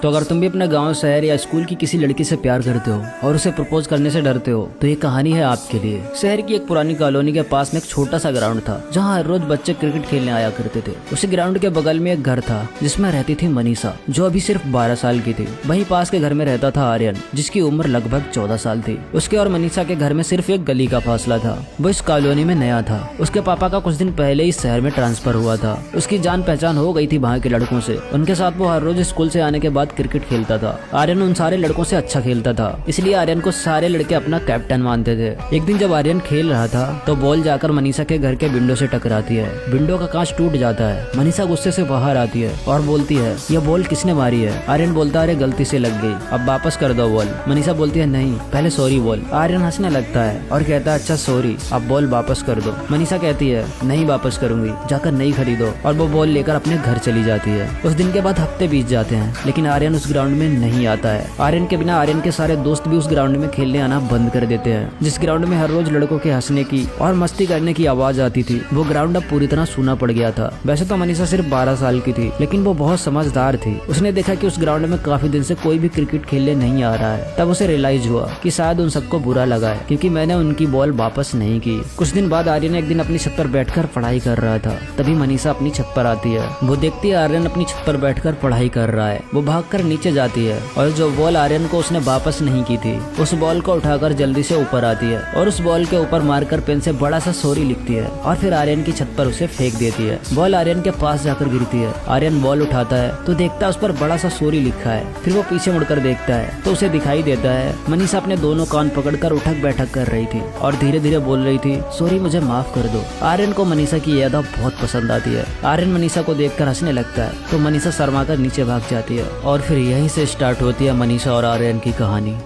तो अगर तुम भी अपने गांव, शहर या स्कूल की किसी लड़की से प्यार करते हो और उसे प्रपोज करने से डरते हो तो ये कहानी है आपके लिए। शहर की एक पुरानी कॉलोनी के पास में एक छोटा सा ग्राउंड था जहाँ हर रोज बच्चे क्रिकेट खेलने आया करते थे। उसी ग्राउंड के बगल में एक घर था जिसमें रहती थी मनीषा, जो अभी सिर्फ 12 साल की थी। वहीं पास के घर में रहता था आर्यन, जिसकी उम्र लगभग 14 साल थी। उसके और मनीषा के घर में सिर्फ एक गली का फासला था। वो इस कॉलोनी में नया था। उसके पापा का कुछ दिन पहले इस शहर में ट्रांसफर हुआ था। उसकी जान पहचान हो गई थी वहाँ के लड़कों से। उनके साथ वो हर रोज स्कूल से आने के बाद क्रिकेट खेलता था। आर्यन उन सारे लड़कों से अच्छा खेलता था, इसलिए आर्यन को सारे लड़के अपना कैप्टन मानते थे। एक दिन जब आर्यन खेल रहा था तो बॉल जाकर मनीषा के घर के विंडो से टकराती है। विंडो का कांच टूट जाता है। मनीषा गुस्से से बाहर आती है और बोलती है, यह बॉल किसने मारी है? आर्यन बोलता है, अरे गलती से लग गई, अब वापस कर दो बॉल। मनीषा बोलती है, नहीं, पहले सॉरी बोल। आर्यन हंसने लगता है और कहता है, अच्छा सॉरी, अब बॉल वापस कर दो। मनीषा कहती है, नहीं वापस करूंगी, जाकर नई खरीदो, और वो बॉल लेकर अपने घर चली जाती है। उस दिन के बाद हफ्ते बीत जाते हैं, लेकिन आर्यन उस ग्राउंड में नहीं आता है। आर्यन के बिना आर्यन के सारे दोस्त भी उस ग्राउंड में खेलने आना बंद कर देते हैं। जिस ग्राउंड में हर रोज लड़कों के हंसने की और मस्ती करने की आवाज आती थी, वो ग्राउंड अब पूरी तरह सूना पड़ गया था। वैसे तो मनीषा सिर्फ 12 साल की थी, लेकिन वो बहुत समझदार थी। उसने देखा कि उस ग्राउंड में काफी दिन से कोई भी क्रिकेट खेलने नहीं आ रहा है। तब उसे रियलाइज हुआ कि शायद उन सबको बुरा लगा है क्योंकि मैंने उनकी बॉल वापस नहीं की। कुछ दिन बाद आर्यन एक दिन अपनी छत पर बैठकर पढ़ाई कर रहा था। तभी मनीषा अपनी छत पर आती है। वो देखती है आर्यन अपनी छत पर बैठकर पढ़ाई कर रहा है। वो भागकर नीचे जाती है और जो बॉल आर्यन को उसने वापस नहीं की थी, उस बॉल को उठाकर जल्दी से ऊपर आती है और उस बॉल के ऊपर मारकर पेन से बड़ा सा सॉरी लिखती है और फिर आर्यन की छत पर उसे फेंक देती है। बॉल आर्यन के पास जाकर गिरती है। आर्यन बॉल उठाता है तो देखता है उस पर बड़ा सा सॉरी लिखा है। फिर वो पीछे मुड़कर देखता है तो उसे दिखाई देता है मनीषा अपने दोनों कान पकड़कर उठक बैठक कर रही थी और धीरे धीरे बोल रही थी, सॉरी, मुझे माफ कर दो। आर्यन को मनीषा की याद बहुत पसंद आती है। आर्यन मनीषा को देखकर हंसने लगता है तो मनीषा शर्माकर नीचे भाग जाती है और फिर यहीं से स्टार्ट होती है मनीषा और आर्यन की कहानी।